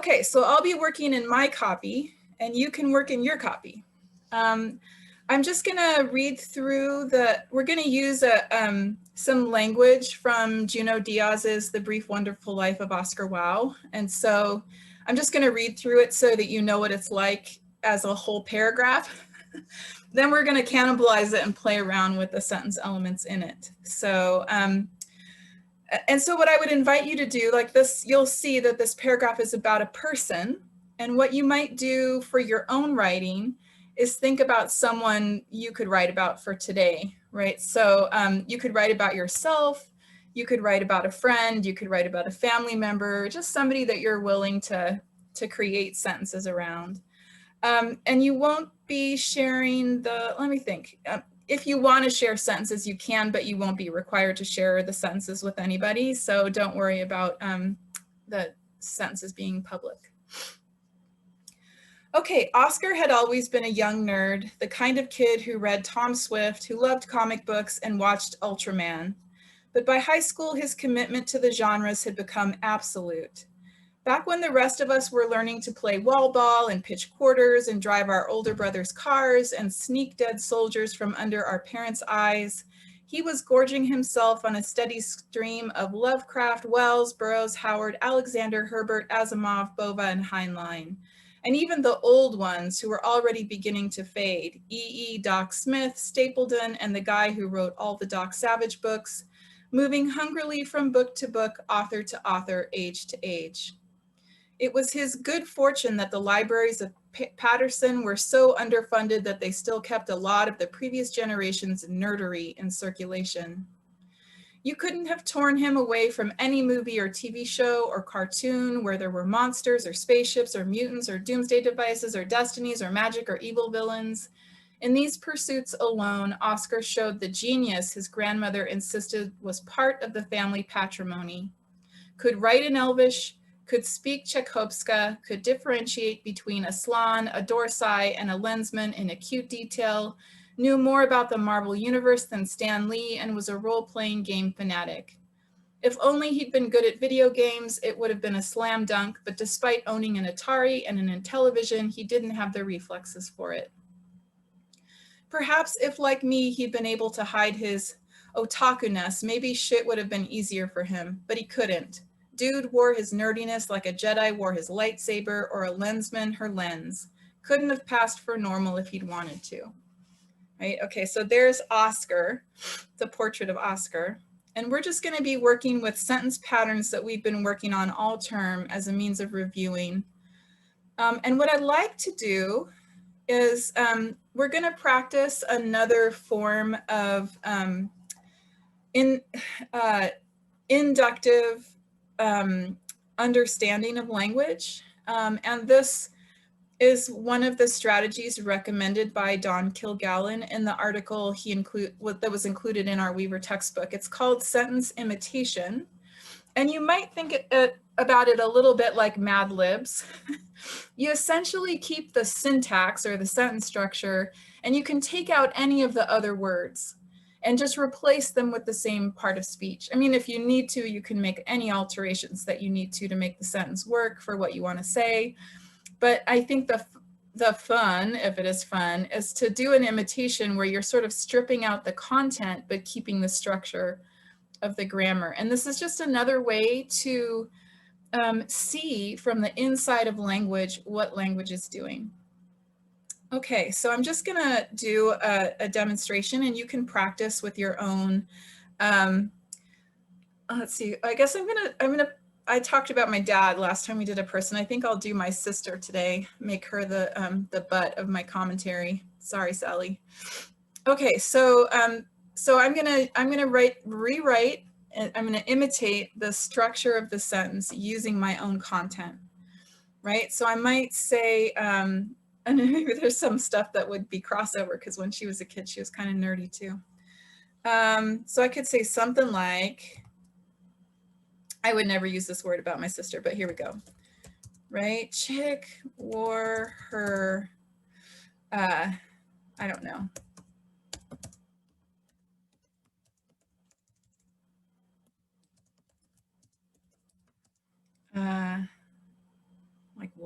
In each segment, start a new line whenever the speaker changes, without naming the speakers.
Okay, so I'll be working in my copy and you can work in your copy. I'm just gonna read through we're gonna use some language from Junot Diaz's The Brief Wonderful Life of Oscar Wilde. And so I'm just gonna read through it so that you know what it's like as a whole paragraph. Then we're gonna cannibalize it and play around with the sentence elements in it. So, and so what I would invite you to do, like this, you'll see that this paragraph is about a person. And what you might do for your own writing is think about someone you could write about for today, right? So you could write about yourself, you could write about a friend, you could write about a family member, just somebody that you're willing to create sentences around. And you won't be sharing let me think. If you want to share sentences, you can, but you won't be required to share the sentences with anybody. So don't worry about the sentences being public. Okay, Oscar had always been a young nerd, the kind of kid who read Tom Swift, who loved comic books and watched Ultraman. But by high school, his commitment to the genres had become absolute. Back when the rest of us were learning to play wall ball and pitch quarters and drive our older brother's cars and sneak dead soldiers from under our parents' eyes, he was gorging himself on a steady stream of Lovecraft, Wells, Burroughs, Howard, Alexander, Herbert, Asimov, Bova, and Heinlein. And even the old ones who were already beginning to fade, E.E. Doc Smith, Stapleton, and the guy who wrote all the Doc Savage books, moving hungrily from book to book, author to author, age to age. It was his good fortune that the libraries of Patterson were so underfunded that they still kept a lot of the previous generation's nerdery in circulation. You couldn't have torn him away from any movie or TV show or cartoon where there were monsters or spaceships or mutants or doomsday devices or destinies or magic or evil villains. In these pursuits alone, Oscar showed the genius his grandmother insisted was part of the family patrimony. Could write in Elvish, could speak Tchaikovsky, could differentiate between a Slan, a Dorsai, and a Lensman in acute detail, knew more about the Marvel Universe than Stan Lee, and was a role-playing game fanatic. If only he'd been good at video games, it would have been a slam dunk, but despite owning an Atari and an Intellivision, he didn't have the reflexes for it. Perhaps if, like me, he'd been able to hide his otaku-ness, maybe shit would have been easier for him, but he couldn't. Dude wore his nerdiness like a Jedi wore his lightsaber, or a lensman her lens. Couldn't have passed for normal if he'd wanted to. Right? Okay, so there's Oscar, the portrait of Oscar. And we're just going to be working with sentence patterns that we've been working on all term as a means of reviewing. And what I'd like to do is we're going to practice another form of inductive understanding of language. And this is one of the strategies recommended by Don Kilgallen in the article that was included in our Weaver textbook. It's called sentence imitation. And you might think about it a little bit like Mad Libs. You essentially keep the syntax or the sentence structure, and you can take out any of the other words and just replace them with the same part of speech. I mean, if you need to, you can make any alterations that you need to make the sentence work for what you want to say. But I think the fun, if it is fun, is to do an imitation where you're sort of stripping out the content, but keeping the structure of the grammar. And this is just another way to see from the inside of language what language is doing. Okay, so I'm just gonna do a demonstration and you can practice with your own, let's see, I guess I talked about my dad last time we did a person. I think I'll do my sister today, make her the butt of my commentary. Sorry, Sally. Okay, so I'm gonna rewrite, and I'm gonna imitate the structure of the sentence using my own content, right? So I might say, and maybe there's some stuff that would be crossover because when she was a kid, she was kind of nerdy too. So I could say something like, I would never use this word about my sister, but here we go. Right? Chick wore her, I don't know.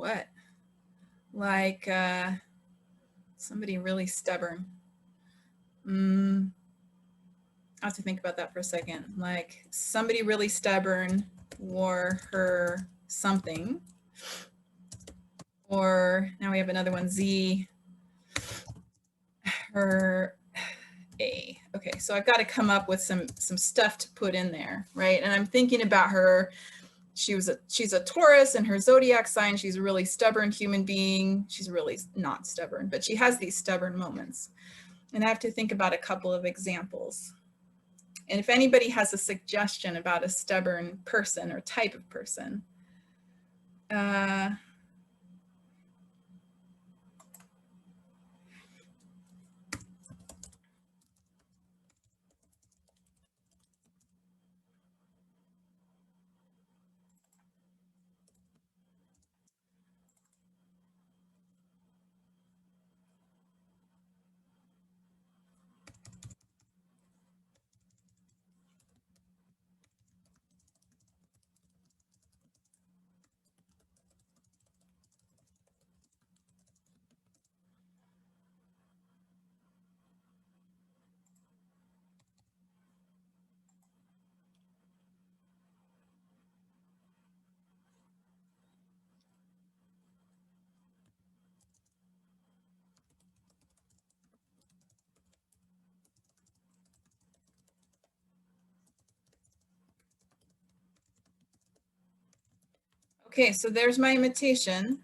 what? Like somebody really stubborn. I have to think about that for a second. Like somebody really stubborn wore her something. Or now we have another one, Z, her A. Okay, so I've got to come up with some stuff to put in there, right? And I'm thinking about her. She's a Taurus in her zodiac sign. She's a really stubborn human being. She's really not stubborn, but she has these stubborn moments. And I have to think about a couple of examples. And if anybody has a suggestion about a stubborn person or type of person, okay, so there's my imitation.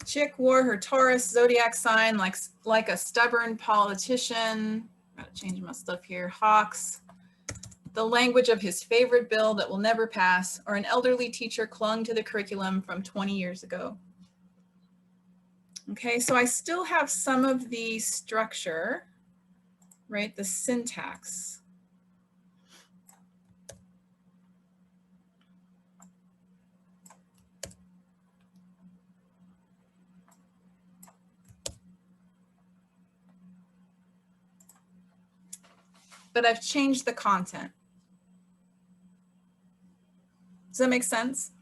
Chick wore her Taurus zodiac sign like a stubborn politician. Gotta change my stuff here. Hawks. The language of his favorite bill that will never pass, or an elderly teacher clung to the curriculum from 20 years ago. Okay, so I still have some of the structure, right? The syntax. But I've changed the content. Does that make sense?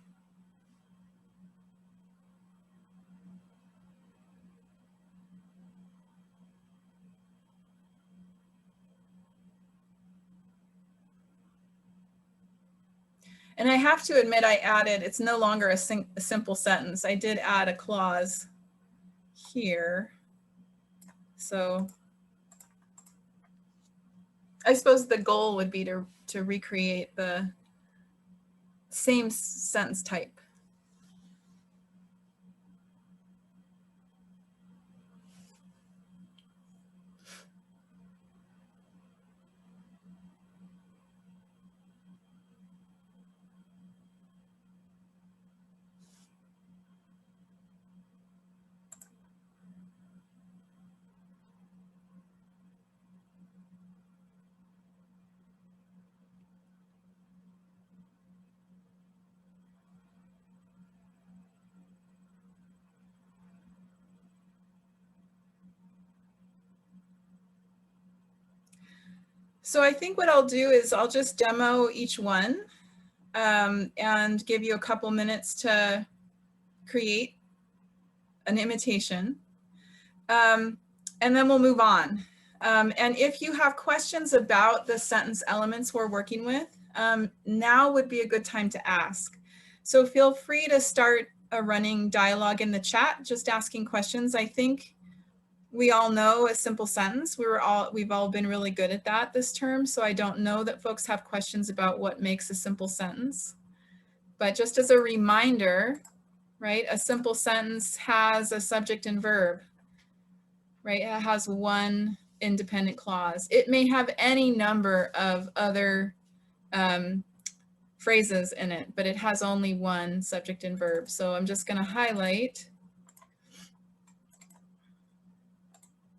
And I have to admit, I added, it's no longer a simple sentence. I did add a clause here. So I suppose the goal would be to recreate the same sentence type. So I think what I'll do is I'll just demo each one and give you a couple minutes to create an imitation. And then we'll move on. And if you have questions about the sentence elements we're working with, now would be a good time to ask. So feel free to start a running dialogue in the chat, just asking questions. I think we all know a simple sentence. We've all been really good at that this term. So I don't know that folks have questions about what makes a simple sentence. But just as a reminder, right, a simple sentence has a subject and verb, right? It has one independent clause. It may have any number of other phrases in it, but it has only one subject and verb. So I'm just going to highlight.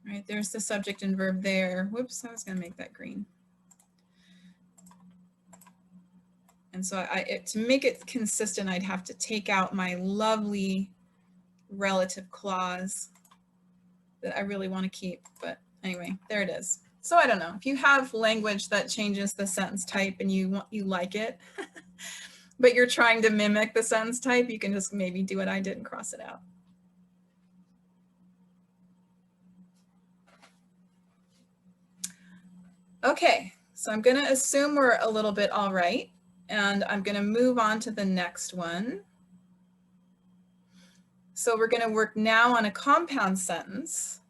Right, there's the subject and verb there. Whoops, I was going to make that green. And so to make it consistent, I'd have to take out my lovely relative clause that I really want to keep. But anyway, there it is. So I don't know, if you have language that changes the sentence type and you like it, but you're trying to mimic the sentence type, you can just maybe do what I did and cross it out. Okay, so I'm going to assume we're a little bit all right, and I'm going to move on to the next one. So we're going to work now on a compound sentence.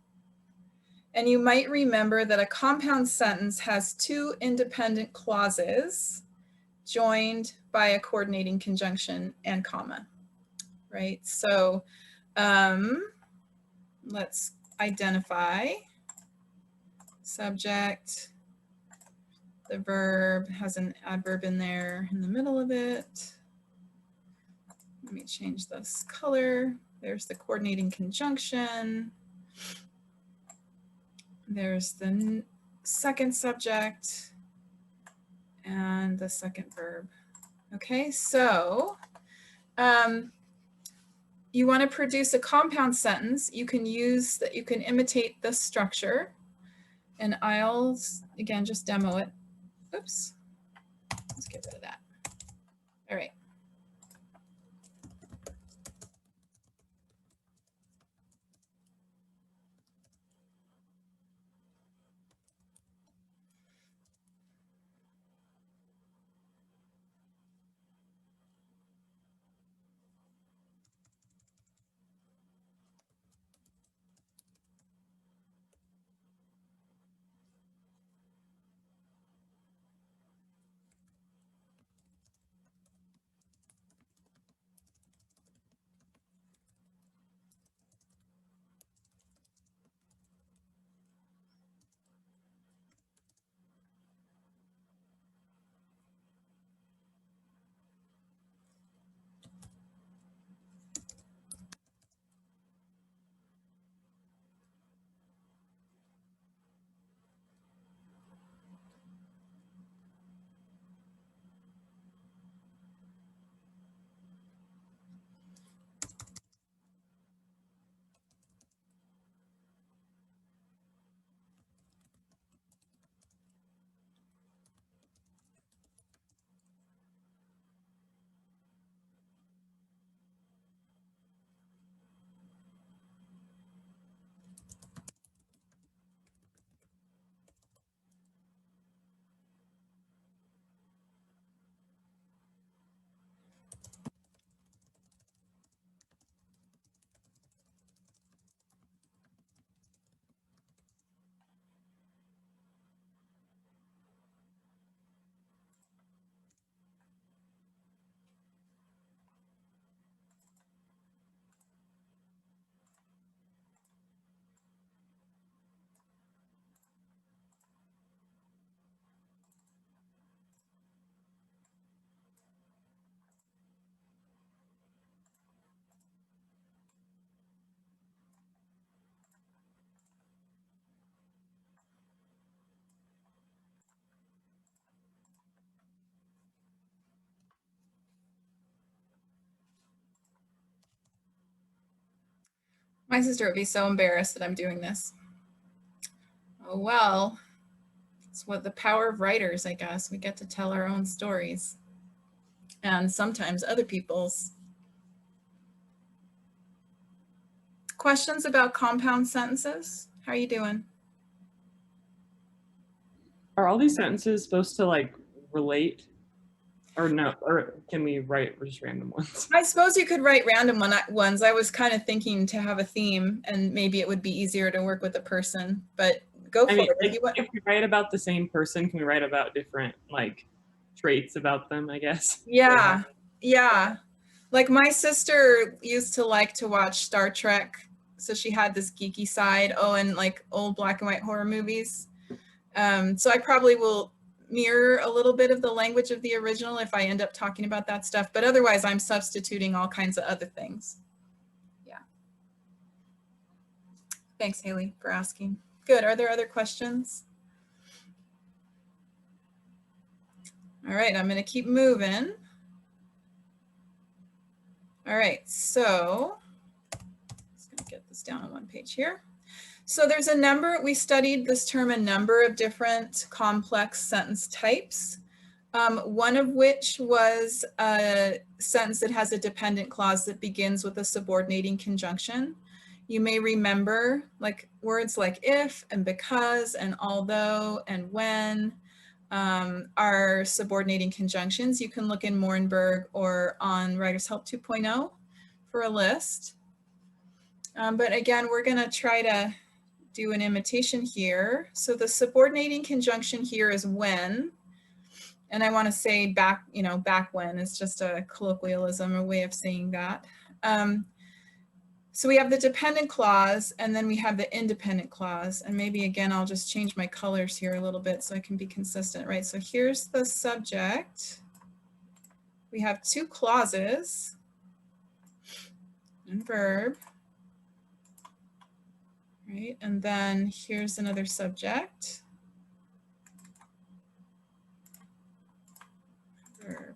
And you might remember that a compound sentence has two independent clauses joined by a coordinating conjunction and comma, right? So let's identify subject. The verb has an adverb in there in the middle of it. Let me change this color. There's the coordinating conjunction. There's the second subject and the second verb. Okay, so you want to produce a compound sentence. You can imitate this structure, and I'll again just demo it. Oops, let's get rid of that. All right. My sister would be so embarrassed that I'm doing this. Oh, well, it's what the power of writers, I guess. We get to tell our own stories and sometimes other people's. Questions about compound sentences? How are you doing?
Are all these sentences supposed to like relate? Or no, or can we write just random ones?
I suppose you could write random ones. I was kind of thinking to have a theme, and maybe it would be easier to work with a person, but go for it.
Like, if we write about the same person, can we write about different like traits about them, I guess?
Yeah, yeah. Like my sister used to like to watch Star Trek, so she had this geeky side. Oh, and like old black and white horror movies. So I probably will mirror a little bit of the language of the original if I end up talking about that stuff, but otherwise I'm substituting all kinds of other things. Yeah. Thanks, Haley, for asking. Good. Are there other questions? All right, I'm going to keep moving. All right, so let's get this down on one page here. So there's a number, we studied this term, a number of different complex sentence types. One of which was a sentence that has a dependent clause that begins with a subordinating conjunction. You may remember like words like if and because and although and when are subordinating conjunctions. You can look in Morenberg or on Writer's Help 2.0 for a list. But again, we're going to try to do an imitation here. So the subordinating conjunction here is when. And I want to say back, back when is just a colloquialism, a way of saying that. So we have the dependent clause, and then we have the independent clause. And maybe again, I'll just change my colors here a little bit so I can be consistent, right? So here's the subject. We have two clauses and verb, right? And then here's another subject, verb.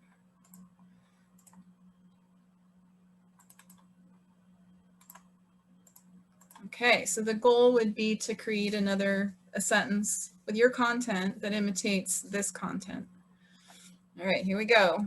Okay, so the goal would be to create a sentence with your content that imitates this content. All right, here we go.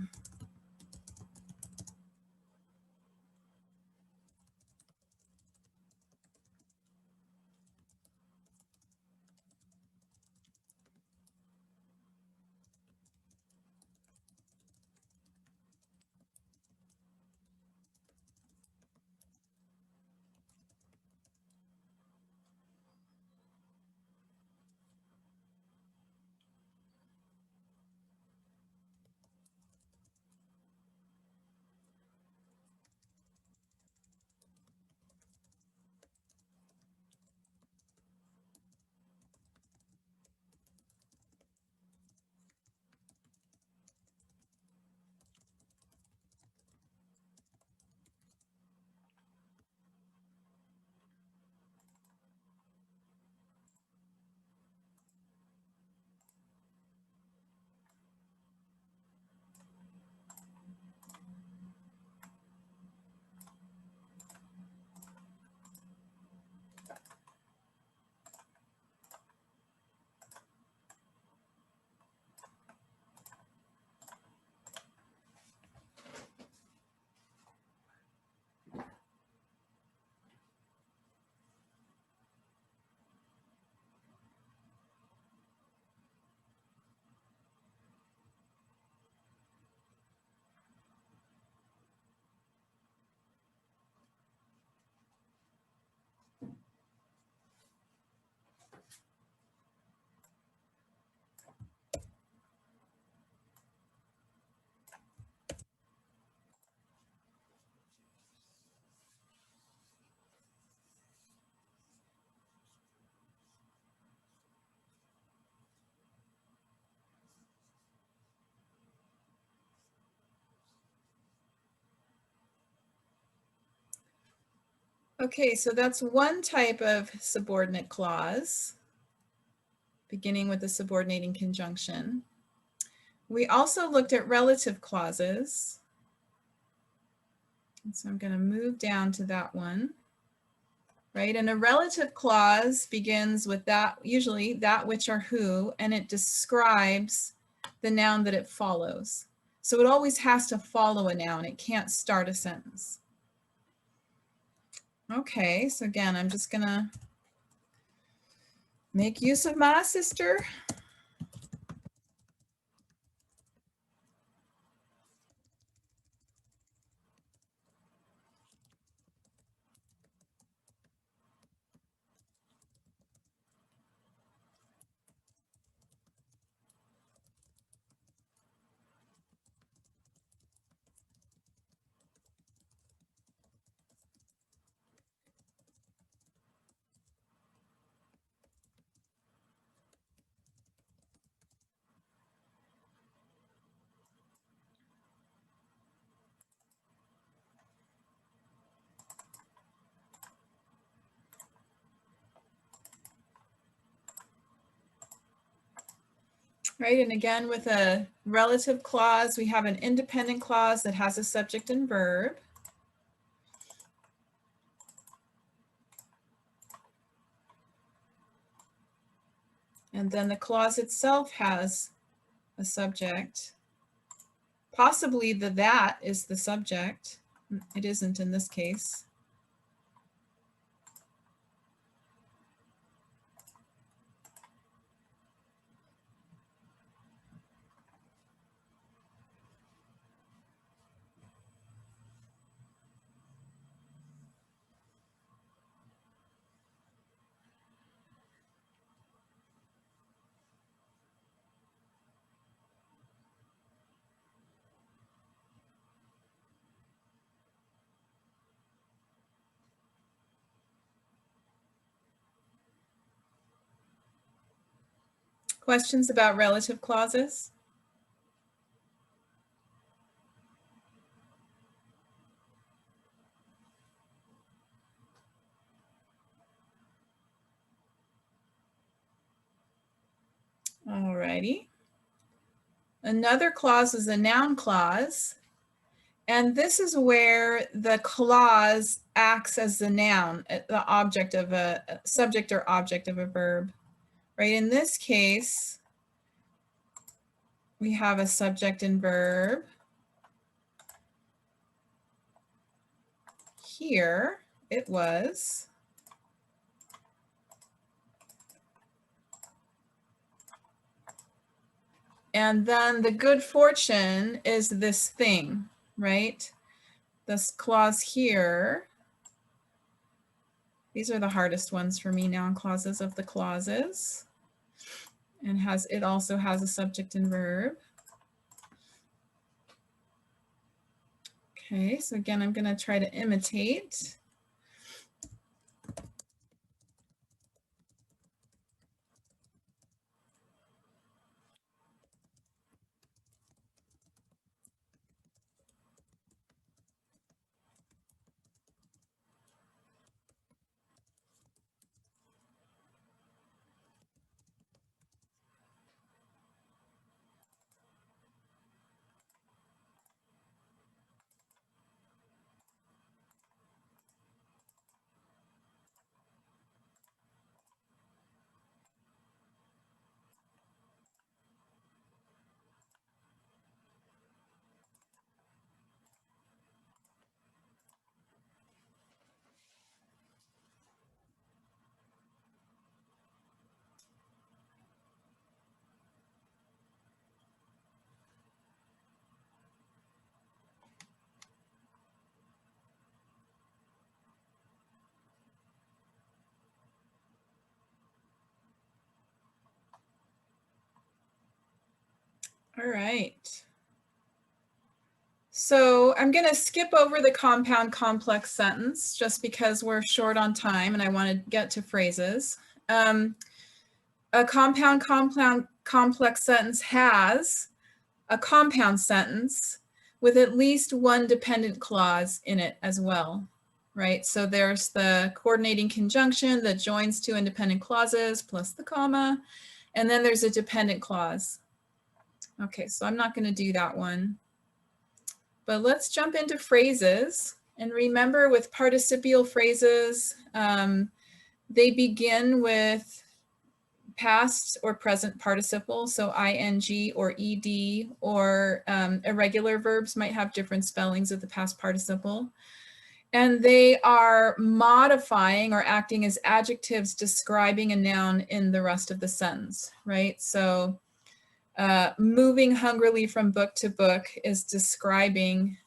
Okay, so that's one type of subordinate clause, beginning with a subordinating conjunction. We also looked at relative clauses. And so I'm going to move down to that one, right? And a relative clause begins with that, usually that which or who, and it describes the noun that it follows. So it always has to follow a noun. It can't start a sentence. Okay, so again, I'm just going to make use of my sister. Right, and again with a relative clause, we have an independent clause that has a subject and verb. And then the clause itself has a subject Possibly the that is the subject. It isn't in this case. Questions about relative clauses? All righty. Another clause is a noun clause. And this is where the clause acts as the noun, the object of a subject or object of a verb, right? In this case, we have a subject and verb. Here it was. And then the good fortune is this thing, right? This clause here. These are the hardest ones for me, noun clauses of the clauses. And it also has a subject and verb. Okay, so again, I'm going to try to imitate. All right. So I'm going to skip over the compound complex sentence just because we're short on time and I want to get to phrases. A compound complex sentence has a compound sentence with at least one dependent clause in it as well, right? So there's the coordinating conjunction that joins two independent clauses plus the comma, and then there's a dependent clause. Okay, so I'm not going to do that one. But let's jump into phrases. And remember, with participial phrases, they begin with past or present participle, so ing or ed, or irregular verbs might have different spellings of the past participle. And they are modifying or acting as adjectives describing a noun in the rest of the sentence, right? So moving hungrily from book to book is describing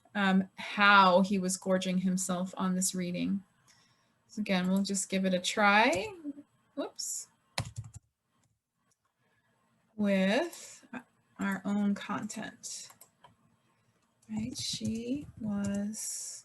how he was gorging himself on this reading. So again, we'll just give it a try. Whoops. With our own content, right? She was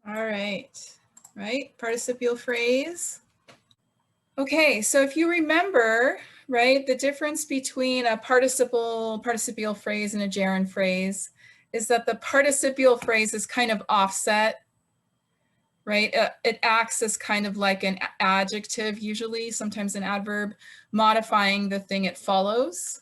All right, participial phrase. Okay, so if you remember, right, the difference between a participial phrase and a gerund phrase is that the participial phrase is kind of offset, right? It acts as kind of like an adjective, usually, sometimes an adverb, modifying the thing it follows,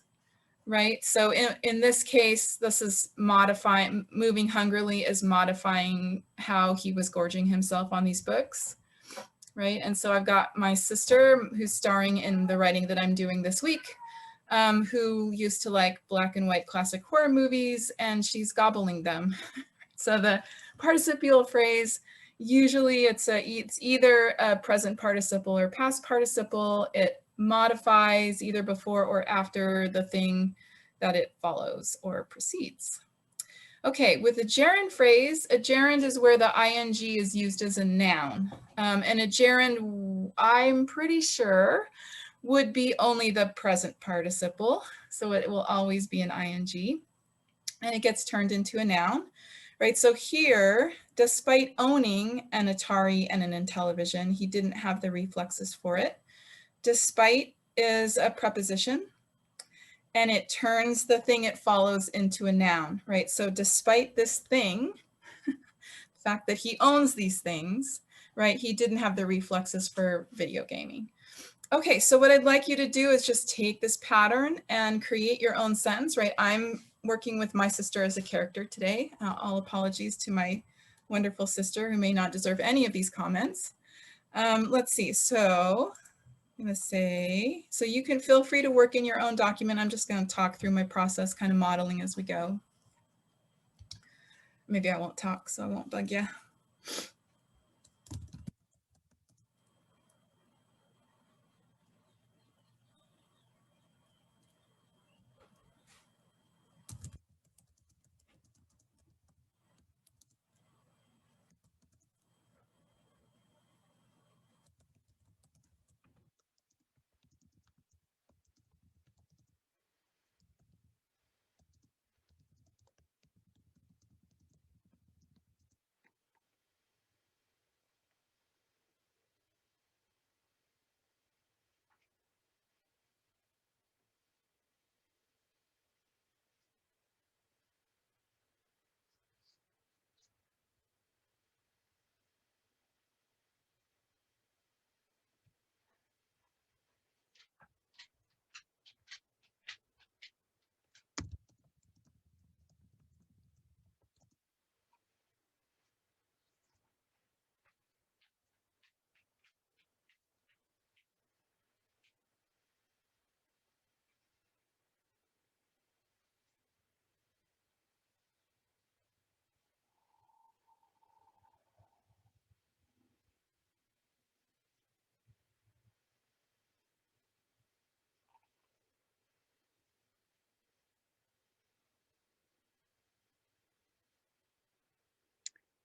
right? So in this case, this is modifying, moving hungrily is modifying how he was gorging himself on these books, right? And so I've got my sister who's starring in the writing that I'm doing this week, who used to like black and white classic horror movies, and she's gobbling them. So the participial phrase, usually it's either a present participle or past participle. It modifies either before or after the thing that it follows or precedes. Okay, with a gerund phrase, a gerund is where the ing is used as a noun. And a gerund, I'm pretty sure, would be only the present participle. So it will always be an ing. And it gets turned into a noun, right? So here, despite owning an Atari and an Intellivision, he didn't have the reflexes for it. Despite is a preposition, and it turns the thing it follows into a noun, right? So despite this thing, the fact that he owns these things, right, he didn't have the reflexes for video gaming. Okay, so what I'd like you to do is just take this pattern and create your own sentence, right? I'm working with my sister as a character today. All apologies to my wonderful sister who may not deserve any of these comments. Let's see, so I'm gonna say, so you can feel free to work in your own document. I'm just gonna talk through my process, kind of modeling as we go. Maybe I won't talk, so I won't bug you.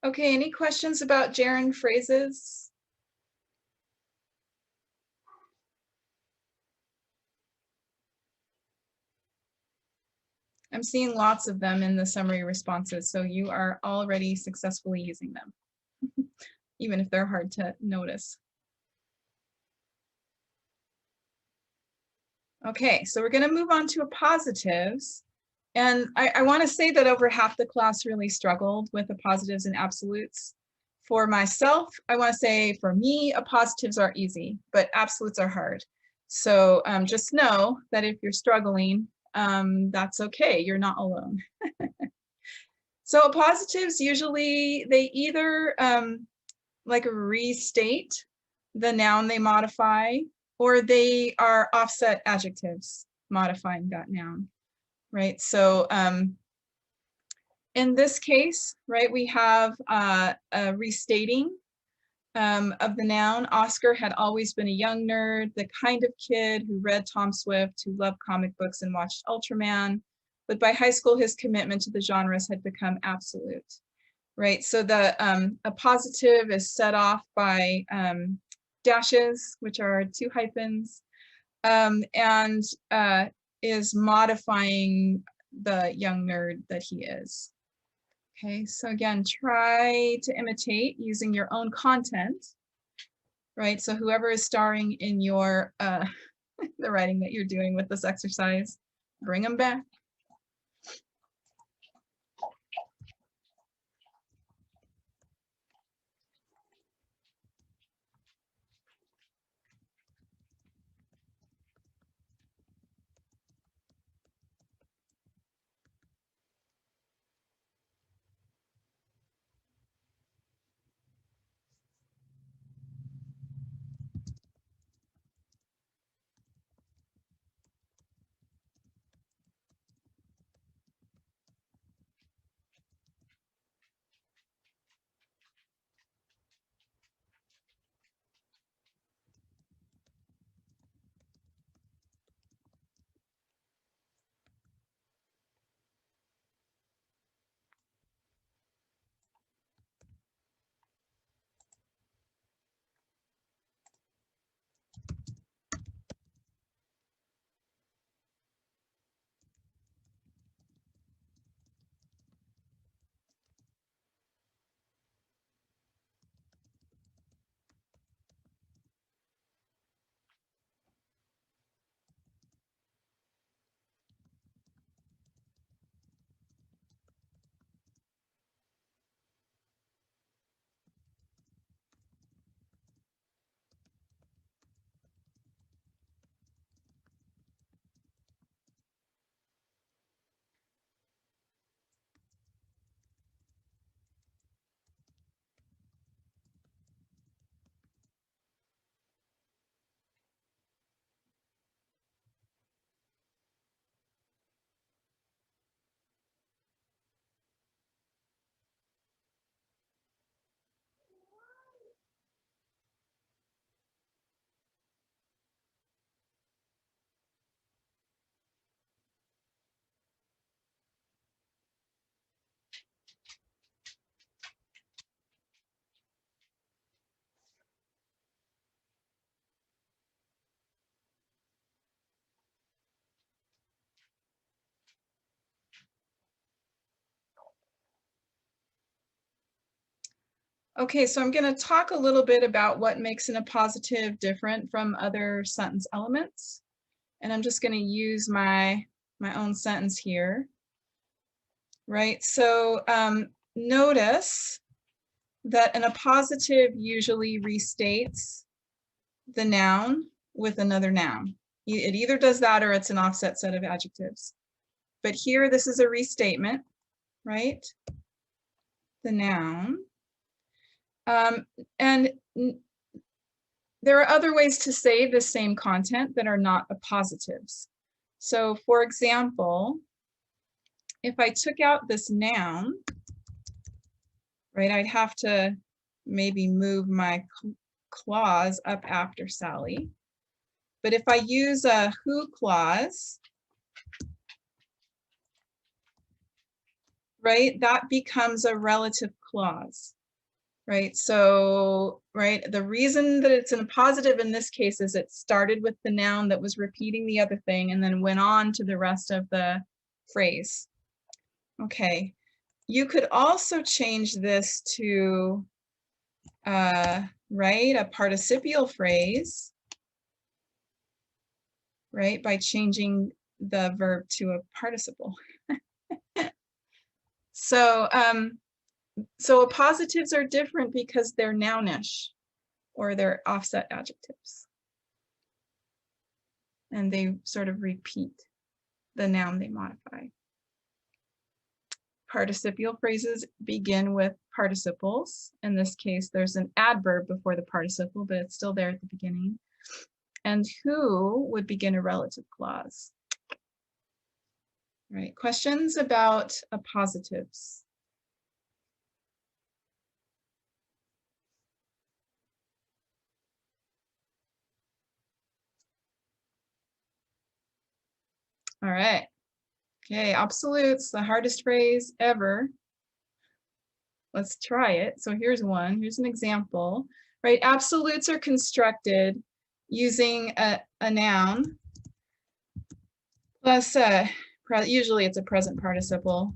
Okay, any questions about gerund phrases? I'm seeing lots of them in the summary responses, so you are already successfully using them, even if they're hard to notice. Okay, so we're going to move on to appositives. And I want to say that over half the class really struggled with appositives and absolutes. For myself, I want to say for me, appositives are easy, but absolutes are hard. So just know that if you're struggling, that's okay. You're not alone. So appositives usually, they either like restate the noun they modify, or they are offset adjectives modifying that noun, right? So in this case, right, we have a restating of the noun. Oscar had always been a young nerd, the kind of kid who read Tom Swift, who loved comic books and watched Ultraman, but by high school, his commitment to the genres had become absolute, right? So the appositive is set off by dashes, which are two hyphens, and is modifying the young nerd that he is. Okay, so again, try to imitate using your own content, right? So whoever is starring in your the writing that you're doing with this exercise, bring them back. Okay, so I'm going to talk a little bit about what makes an appositive different from other sentence elements. And I'm just going to use my own sentence here. Right, so notice that an appositive usually restates the noun with another noun. It either does that or it's an offset set of adjectives. But here, this is a restatement, right? The noun. And there are other ways to say the same content that are not appositives. So for example, if I took out this noun, right, I'd have to maybe move my clause up after Sally. But if I use a who clause, right, that becomes a relative clause, right? So, right, the reason that it's in a positive in this case is it started with the noun that was repeating the other thing and then went on to the rest of the phrase. Okay, you could also change this to, right, a participial phrase, right, by changing the verb to a participle. So, so appositives are different because they're nounish or they're offset adjectives. And they sort of repeat the noun they modify. Participial phrases begin with participles. In this case, there's an adverb before the participle, but it's still there at the beginning. And who would begin a relative clause. Right, questions about appositives? All right. Okay, absolutes, the hardest phrase ever. Let's try it. So here's one. Here's an example. Right, absolutes are constructed using a noun plus usually it's a present participle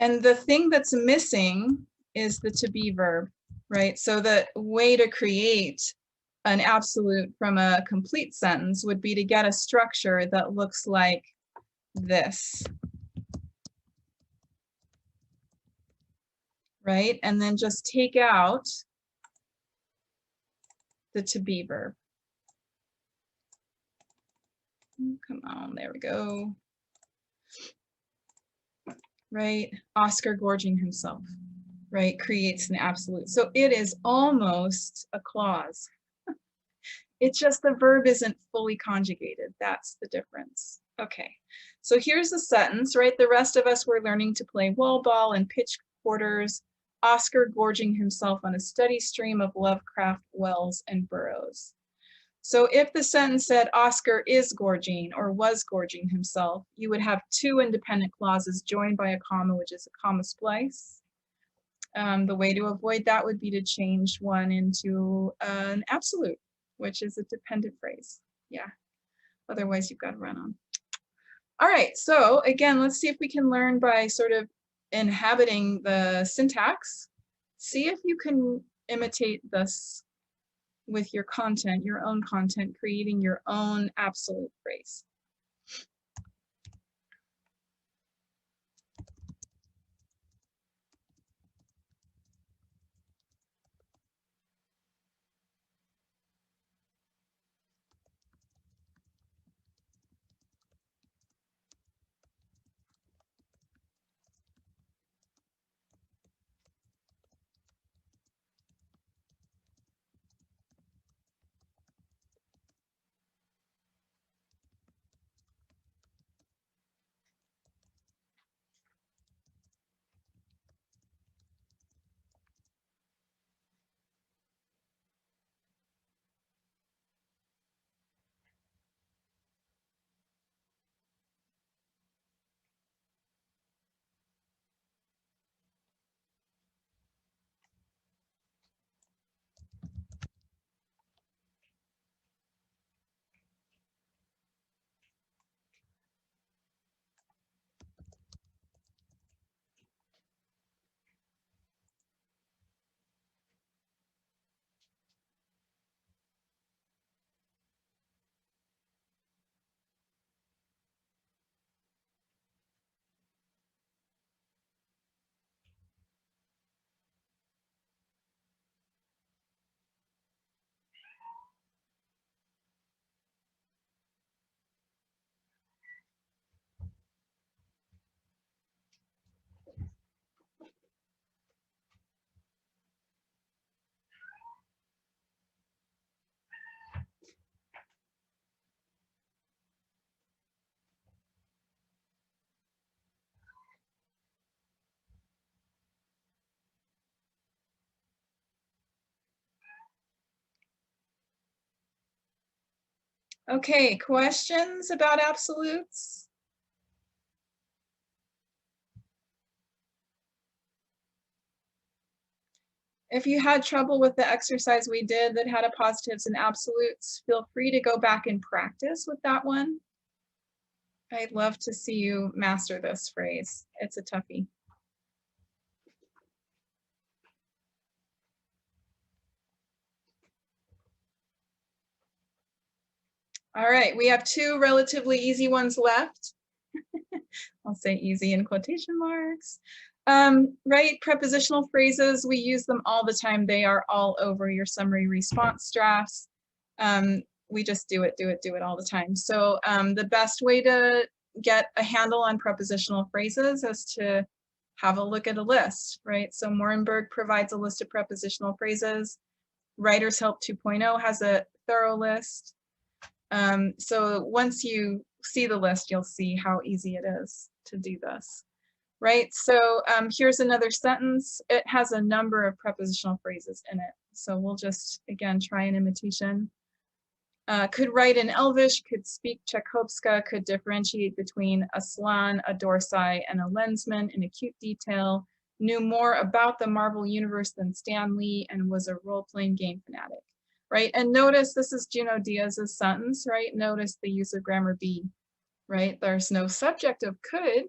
And the thing that's missing is the to be verb, right? So the way to create an absolute from a complete sentence would be to get a structure that looks like this, right? And then just take out the to be verb. Come on, there we go. Right? Oscar gorging himself, right? Creates an absolute. So it is almost a clause. It's just the verb isn't fully conjugated. That's the difference. Okay, so here's the sentence, right? The rest of us were learning to play wall ball and pitch quarters, Oscar gorging himself on a steady stream of Lovecraft wells and burrows. So if the sentence said Oscar is gorging or was gorging himself, you would have two independent clauses joined by a comma, which is a comma splice. The way to avoid that would be to change one into an absolute, which is a dependent phrase. Yeah, otherwise you've got to run on. All right, so again, let's see if we can learn by sort of inhabiting the syntax. See if you can imitate this with your content, your own content, creating your own absolute phrase. Okay, questions about absolutes? If you had trouble with the exercise we did that had appositives and absolutes, feel free to go back and practice with that one. I'd love to see you master this phrase. It's a toughie. All right, we have two relatively easy ones left. I'll say easy in quotation marks. Right, prepositional phrases, we use them all the time. They are all over your summary response drafts. We just do it all the time. So the best way to get a handle on prepositional phrases is to have a look at a list, right? So Morenberg provides a list of prepositional phrases. Writer's Help 2.0 has a thorough list. So once you see the list, you'll see how easy it is to do this, right? So here's another sentence. It has a number of prepositional phrases in it. So we'll just, again, try an imitation. Could write in Elvish, could speak Czechowska, could differentiate between a slan, a Dorsai, and a lensman in acute detail, knew more about the Marvel Universe than Stan Lee, and was a role-playing game fanatic. Right, and notice this is Juno Diaz's sentence, right? Notice the use of grammar be, right? There's no subject of could,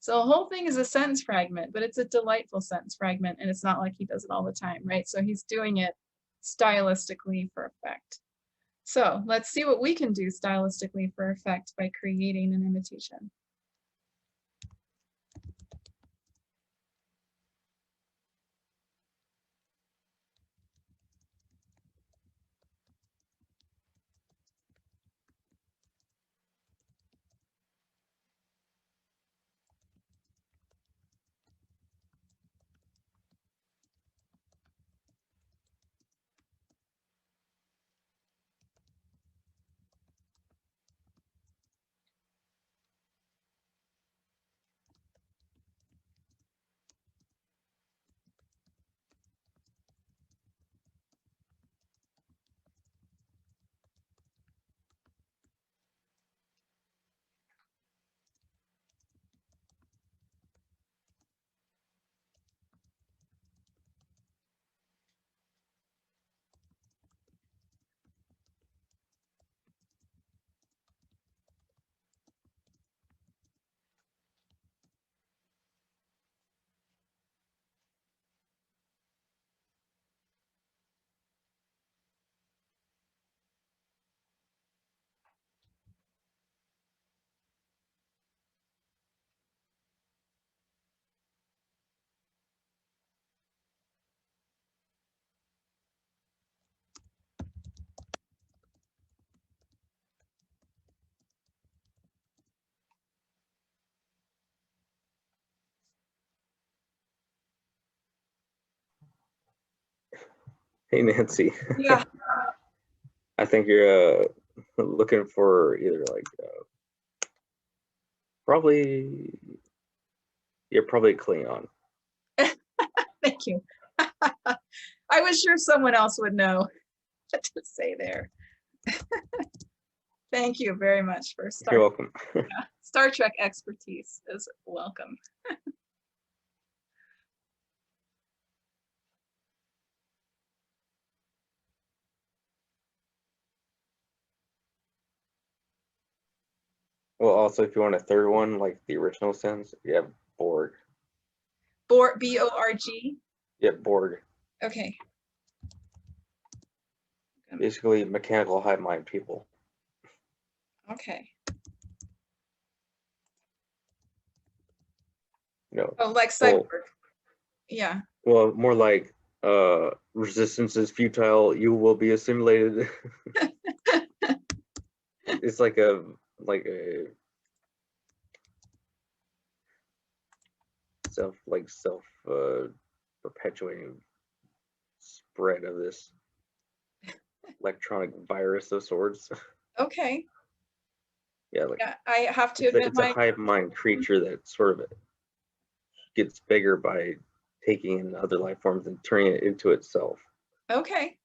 So the whole thing is a sentence fragment, but it's a delightful sentence fragment, and it's not like he does it all the time, right? So he's doing it stylistically for effect. So let's see what we can do stylistically for effect by creating an imitation.
Hey, Nancy.
Yeah.
I think you're looking for either like probably you're probably Klingon.
Thank you. I was sure someone else would know what to say there. Thank you very much for
You're welcome.
Star Trek expertise is welcome.
Well, also if you want a third one, like the original sense, you have Borg.
Borg, B-O-R-G.
Yeah, Borg.
Okay.
Basically, mechanical hive mind people.
Okay.
No.
Oh, like cyborg. Yeah.
Well, more like resistance is futile. You will be assimilated. It's like a self perpetuating spread of this electronic virus of sorts.
Okay.
Yeah, like
Yeah, I have to admit
it's a hive mind creature that sort of gets bigger by taking in other life forms and turning it into itself.
Okay.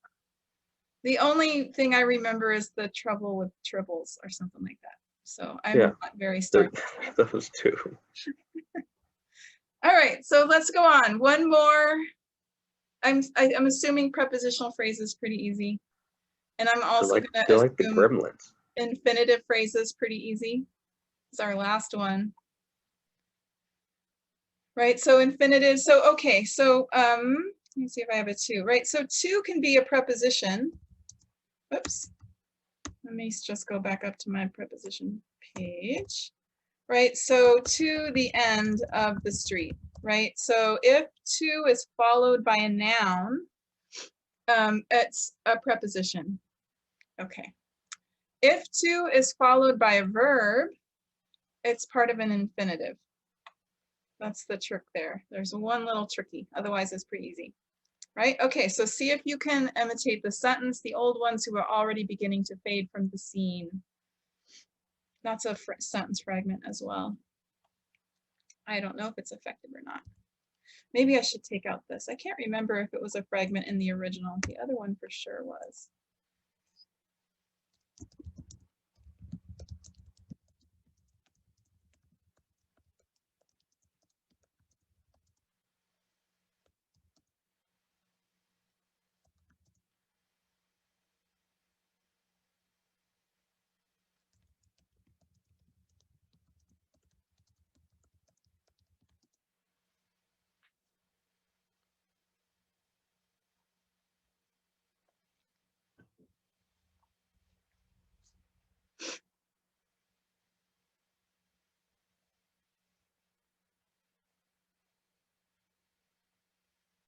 The only thing I remember is the trouble with tribbles or something like that. So I'm not very Star Trek.
Those two.
All right, so let's go on. One more. I'm assuming prepositional phrase is pretty easy. And I'm also going to
like the gremlins.
Infinitive phrases pretty easy. It's our last one. Right, so infinitive. So okay, so let me see if I have a to, right? So to can be a preposition. Oops. Let me just go back up to my preposition page. Right, so to the end of the street, right? So if to is followed by a noun, it's a preposition. Okay. If to is followed by a verb, it's part of an infinitive. That's the trick there. There's one little tricky, otherwise it's pretty easy. Right? Okay, so see if you can imitate the sentence, the old ones who are already beginning to fade from the scene. That's a sentence fragment as well. I don't know if it's effective or not. Maybe I should take out this. I can't remember if it was a fragment in the original. The other one for sure was.